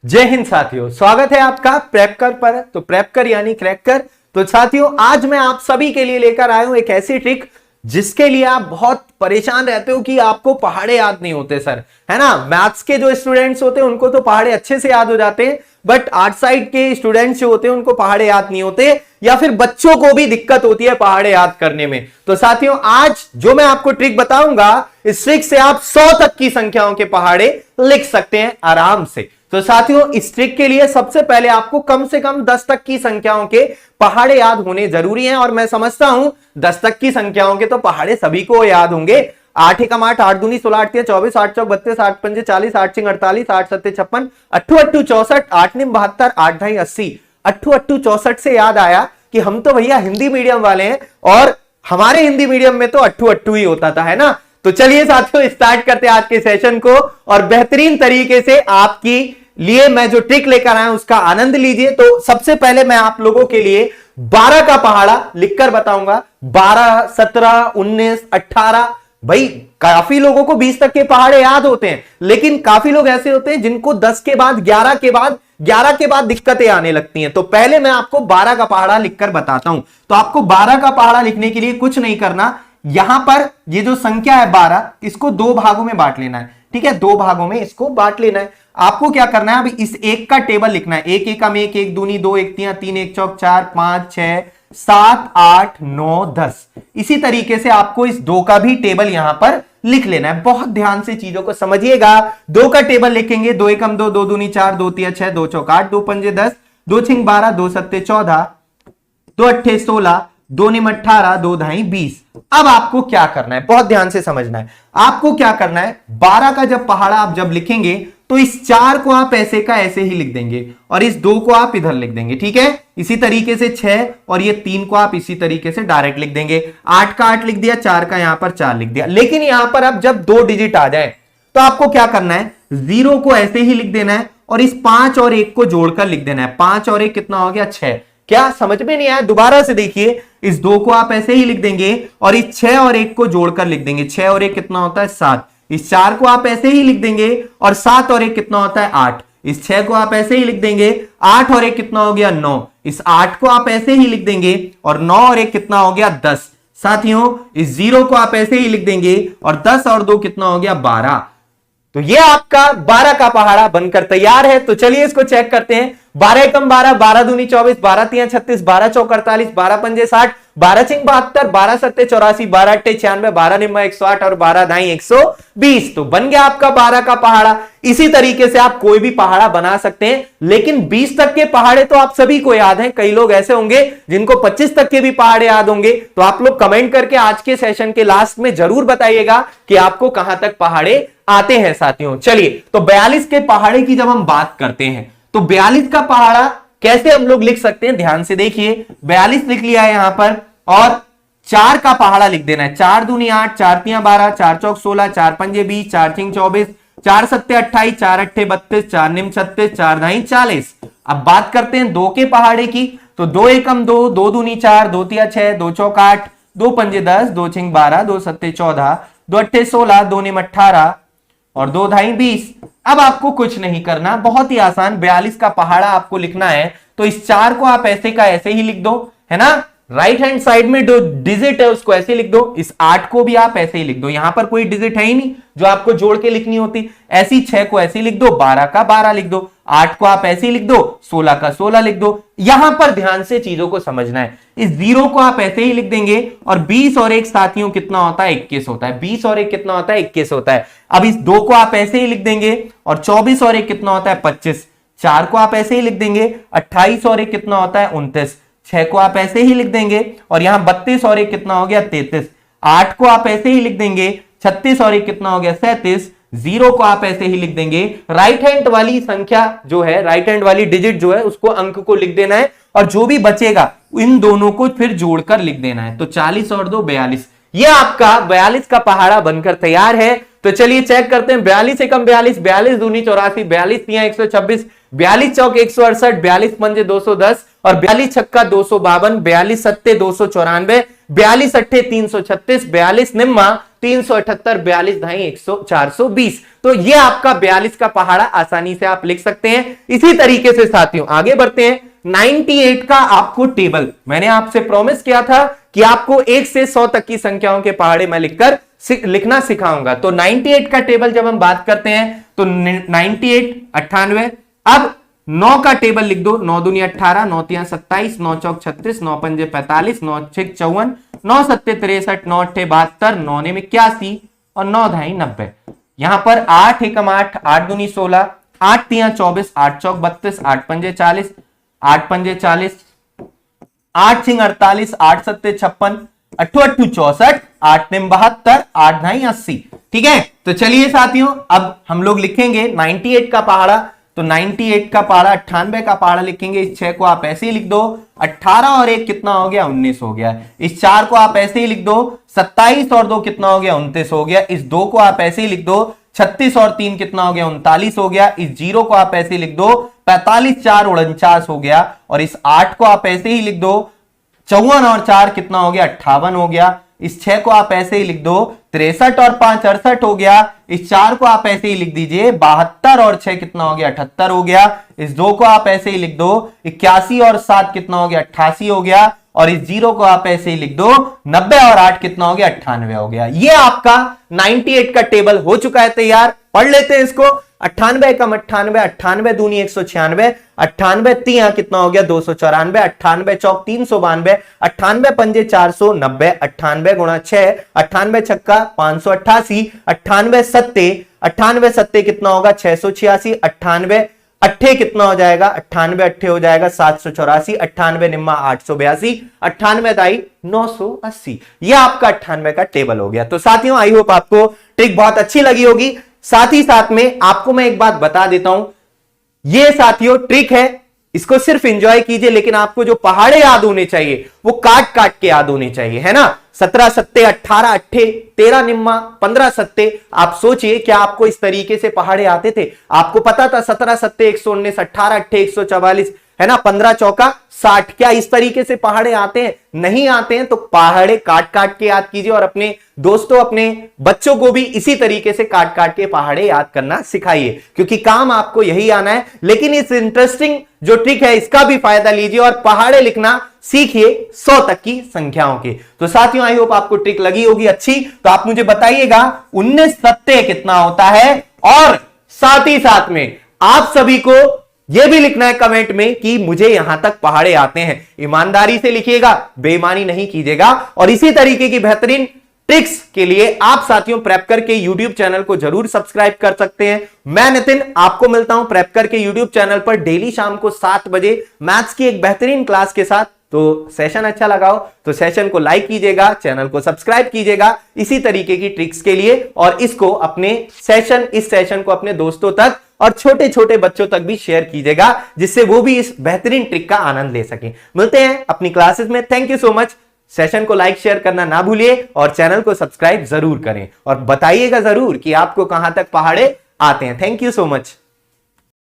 जय हिंद साथियों, स्वागत है आपका प्रेपकर पर। तो प्रेपकर यानी क्रैक कर। तो साथियों, आज मैं आप सभी के लिए लेकर आया हूं एक ऐसी ट्रिक जिसके लिए आप बहुत परेशान रहते हो कि आपको पहाड़े याद नहीं होते सर, है ना। मैथ्स के जो स्टूडेंट्स होते हैं उनको तो पहाड़े अच्छे से याद हो जाते हैं, बट आर्ट साइड के स्टूडेंट्स जो होते हैं उनको पहाड़े याद नहीं होते, या फिर बच्चों को भी दिक्कत होती है पहाड़े याद करने में। तो साथियों, आज जो मैं आपको ट्रिक बताऊंगा, इस ट्रिक से आप 100 तक की संख्याओं के पहाड़े लिख सकते हैं आराम से। तो साथियों, इस ट्रिक के लिए सबसे पहले आपको कम से कम 10 तक की संख्याओं के पहाड़े याद होने जरूरी हैं, और मैं समझता हूं 10 तक की संख्याओं के तो पहाड़े सभी को याद होंगे। 8 एकम 8, 8 दूनी 16, 8 24, 8 चौक 32, 8 पंजे 40, 8 सिंह 48, 8 सत्ते 56, 8 8 64, 8 निम 72, 8 ढाई 80। 8 8 64 से याद आया कि हम तो भैया हिंदी मीडियम वाले हैं, और हमारे हिंदी मीडियम में तो 8 8 ही होता था, है ना। तो चलिए साथियों, स्टार्ट करते हैं आज के सेशन को, और बेहतरीन तरीके से आपकी लिए मैं जो ट्रिक लेकर आया उसका आनंद लीजिए। तो सबसे पहले मैं आप लोगों के लिए 12 का पहाड़ा लिखकर बताऊंगा। 12, 17, 19, 18। भाई, काफी लोगों को 20 तक के पहाड़े याद होते हैं, लेकिन काफी लोग ऐसे होते हैं जिनको 10 के बाद 11 के बाद दिक्कतें आने लगती हैं। तो पहले मैं आपको 12 का पहाड़ा लिखकर बताता हूं। तो आपको 12 का पहाड़ा लिखने के लिए कुछ नहीं करना, यहां पर ये जो संख्या है 12, इसको 2 भागों में बांट लेना है। ठीक है, 2 भागों में इसको बांट लेना है। आपको क्या करना है, अभी इस एक का टेबल लिखना है। 1 एकम 1, 1 दूनी 2, 1 तियां 3, 1 चौक 4, 5 6 7 8 9 10। इसी तरीके से आपको इस 2 का भी टेबल यहां पर लिख लेना है। बहुत ध्यान से चीजों को समझिएगा। 2 का टेबल लिखेंगे। 2 एकम 2, 2 दूनी 4, 2 तिया 6, 2 चौक 8, 2 पंजे 10, 2 छिंग 12, 2 सत्ते 14, 2 अट्ठे 16, 2 निम 18, 2 ढाई 20। अब आपको क्या करना है, बहुत ध्यान से समझना है। आपको क्या करना है, 12 का जब पहाड़ा आप जब लिखेंगे तो इस 4 को आप ऐसे का ऐसे ही लिख देंगे, और इस 2 को आप इधर लिख देंगे। ठीक है, इसी तरीके से 6 और ये 3 को आप इसी तरीके से डायरेक्ट लिख देंगे। 8 का 8 लिख दिया, 4 का यहां पर 4 लिख दिया। लेकिन यहां पर अब जब 2 डिजिट आ जाए तो आपको क्या करना है, 0 को ऐसे ही लिख देना है, और इस 5 और 1 को जोड़कर लिख देना है। 5 और 1 कितना हो गया, 6। क्या समझ में नहीं आया? दोबारा से देखिए, इस 2 को आप ऐसे ही लिख देंगे, और इस 6 और 1 को जोड़कर लिख देंगे। 6 और 1 कितना होता है, 7। इस 4 को आप ऐसे ही लिख देंगे, और 7 और 1 कितना होता है, 8। इस 6 को आप ऐसे ही लिख देंगे। 8 और 1 कितना हो गया, 9। इस 8 को आप ऐसे ही लिख देंगे, और 9 और 1 कितना हो गया, 10। साथियों, इस 0 को आप ऐसे ही लिख देंगे, और 10 और 2 कितना हो गया, 12। तो ये आपका 12 का पहाड़ा बनकर तैयार है। तो चलिए इसको चेक करते हैं। 12 एकम 12, 12 दूनी 24, 12 तियां 36, 12 चौक 48, 12 पंजे 60, 12 छिंग 72, 12 सत्ते 84, 12 अट्ठे 96, 12 निम्मा 108 और 12 ढाई 120। तो बन गया आपका 12 का पहाड़ा। इसी तरीके से आप कोई भी पहाड़ा बना सकते हैं, लेकिन 20 तक के पहाड़े तो आप सभी को याद हैं। कई लोग ऐसे होंगे जिनको 25 तक के भी पहाड़े याद होंगे। तो आप लोग कमेंट करके आज के सेशन के लास्ट में जरूर बताइएगा कि आपको कहां तक पहाड़े आते हैं। साथियों, चलिए, तो 42 के पहाड़े की जब हम बात करते हैं, तो 42 का पहाड़ा कैसे हम लोग लिख सकते हैं, ध्यान से देखिए। 42 लिख लिया है यहां पर, और 4 का पहाड़ा लिख देना है। 4 दूनी 8, 4 तियां 12, 4 चौक 16, 4 पंजे 20, 4 छिंग 24, 4 सत्ते 28, 4 अट्ठे 32, 4 निम 36, 4 ढाई 40। अब बात करते हैं 2 के पहाड़े की। तो 2 एकम 2, 2 दूनी 4, 2 तिया 6, 2 चौक 8, 2 पंजे 10, 2 छिंग 12, 2 सत्ते 14, 2 अट्ठे 16, 2 निम 18 और 2 ढाई 20। अब आपको कुछ नहीं करना, बहुत ही आसान। 42 का पहाड़ा आपको लिखना है, तो इस 4 को आप ऐसे का ऐसे ही लिख दो, है ना। राइट हैंड साइड में जो डिजिट है उसको ऐसे लिख दो। इस 8 को भी आप ऐसे ही लिख दो, यहां पर कोई डिजिट है ही नहीं जो आपको जोड़ के लिखनी होती। ऐसी 6 को ऐसे ही लिख दो, 12 का 12 लिख दो, 8 को आप ऐसे ही लिख दो, 16 का 16 लिख दो। यहां पर ध्यान से चीजों को समझना है। इस 0 को आप ऐसे ही लिख देंगे, और 20 और 1 साथियों कितना होता है, 21 होता है। 20 और 1 कितना होता है, 21 होता है। अब इस 2 को आप ऐसे ही लिख देंगे, और 24 और 1 कितना होता है, 25। 4 को आप ऐसे ही लिख देंगे। 28 और 1 कितना होता है, 29। 6 को आप ऐसे ही लिख देंगे, और यहां 32 और 1 कितना हो गया, 33। 8 को आप ऐसे ही लिख देंगे। 36 और 1 कितना हो गया, 37। 0 को आप ऐसे ही लिख देंगे। राइट हैंड वाली संख्या जो है, राइट हैंड वाली डिजिट जो है, उसको अंक को लिख देना है, और जो भी बचेगा इन दोनों को फिर जोड़कर लिख देना है। तो 40 और 2 42। ये आपका 42 का पहाड़ा बनकर तैयार है। तो चलिए चेक करते हैं। 42 एकम 42, 42 दूनी 84, 42 तियां 126, 42 चौक 168, 42 पंजे 210 और 42 छक्का 252, 42 सत्ते 294, 42 अट्ठे 336, 42 निम्मा 378, 42 ढाई 420। तो ये आपका 42 का पहाड़ा आसानी से आप लिख सकते हैं। इसी तरीके से साथियों आगे बढ़ते हैं। 98 का आपको टेबल मैंने आपसे प्रॉमिस किया था कि आपको 1 से 100 तक की संख्याओं के पहाड़े मैं लिखना सिखाऊंगा। तो 98 का टेबल जब हम बात करते हैं तो 98 98। अब 9 का टेबल लिख दो। 9 दूनी 18, 9 तिया 27, 9 चौक 36, 9 पंजे 45, 9 छक 54, 9 सत्ते 63, 9 अट्ठे 72, 9 ने 81 और 9 ढाई 90। यहां पर 8 एकम 8, 8 दूनी 16, 8 तिया 24, 8 चौक 32, 8 पंजे 40, 8 पंजे 40, 8 छिंग 48, 8 सत्ते 56, 8 अट्ठू 64, 8 निम 72, 8 ढाई 80। ठीक है, तो चलिए साथियों अब हम लोग लिखेंगे 98 का पहाड़ा। तो 98 का पहाड़ा 98 का पहाड़ा लिखेंगे। इस 6 को आप ऐसे ही लिख दो। 18 और 1 कितना हो गया? 19 हो गया। इस 4 को आप ऐसे ही लिख दो। 27 और 2 कितना हो गया? 29 हो गया। इस 2 को आप ऐसे ही लिख दो। 36 और 3 कितना हो गया? 39 हो गया। इस 0 को आप ऐसे ही लिख दो। 45 4 49 हो गया। और इस 8 को आप ऐसे ही लिख दो। 54 और 4 कितना हो गया? 58 हो गया। इस 6 को आप ऐसे ही लिख दो। 63 और 5 68 हो गया। इस 4 को आप ऐसे ही लिख दीजिए। 72 और 6 कितना हो गया? 78 हो गया। इस 2 को आप ऐसे ही लिख दो। 81 और 7 कितना हो गया? 88 हो गया। और इस 0 को आप ऐसे ही लिख दो। 90 और 8 कितना हो गया? 98 हो गया। ये आपका 98 का टेबल हो चुका है तैयार। पढ़ लेते हैं इसको। 98 कम 98, 98 दूनी 196, 98 तिया कितना हो गया? 294, 98 चौक 392, 98 पंजे 490, 98 गुणा 6, 98 छक्का 588, 98 सत्ते कितना होगा? 686, 98 अट्ठे कितना हो जाएगा? 98 अट्ठे हो जाएगा 784, 98 निम्मा 882, 98 दाई 980। यह आपका 98 का टेबल हो गया। तो साथियों आई होप आपको ट्रिक बहुत अच्छी लगी होगी। साथ ही साथ में आपको मैं एक बात बता देता हूं, यह साथियों ट्रिक है, इसको सिर्फ एंजॉय कीजिए, लेकिन आपको जो पहाड़े याद होने चाहिए वो काट काट के याद होने चाहिए, है ना। 17 सत्ते 18 अट्ठे 13 निम्मा 15 सत्ते। आप सोचिए क्या आपको इस तरीके से पहाड़े आते थे? आपको पता था 17 सत्ते 119, 18 अट्ठे 144, है ना, 15 चौका 60। क्या इस तरीके से पहाड़े आते हैं? नहीं आते हैं। तो पहाड़े काट काट के याद कीजिए और अपने दोस्तों अपने बच्चों को भी इसी तरीके से काट काट के पहाड़े याद करना सिखाइए, क्योंकि काम आपको यही आना है। लेकिन इस इंटरेस्टिंग जो ट्रिक है इसका भी फायदा लीजिए और पहाड़े लिखना सीखिए 100 तक की संख्याओं के। तो साथियों आई होप आपको ट्रिक लगी होगी अच्छी। तो आप मुझे बताइएगा 19 सत्ते कितना होता है, और साथ ही साथ में आप सभी को यह भी लिखना है कमेंट में कि मुझे यहां तक पहाड़े आते हैं। ईमानदारी से लिखिएगा, बेईमानी नहीं कीजिएगा। और इसी तरीके की बेहतरीन ट्रिक्स के लिए आप साथियों प्रेपकर के यूट्यूब चैनल को जरूर सब्सक्राइब कर सकते हैं। मैं नितिन आपको मिलता हूं प्रेपकर के यूट्यूब चैनल पर डेली शाम को 7 बजे मैथ्स की एक बेहतरीन क्लास के साथ। तो सेशन अच्छा लगा हो तो सेशन को लाइक कीजिएगा, चैनल को सब्सक्राइब कीजिएगा इसी तरीके की ट्रिक्स के लिए, और इसको अपने इस सेशन को अपने दोस्तों तक और छोटे छोटे बच्चों तक भी शेयर कीजिएगा, जिससे वो भी इस बेहतरीन ट्रिक का आनंद ले सकें। मिलते हैं अपनी क्लासेस में। Thank you so much. Session को लाइक शेयर करना ना भूलिए और चैनल को सब्सक्राइब जरूर करें और बताइएगा जरूर कि आपको कहां तक पहाड़े आते हैं। Thank you so much.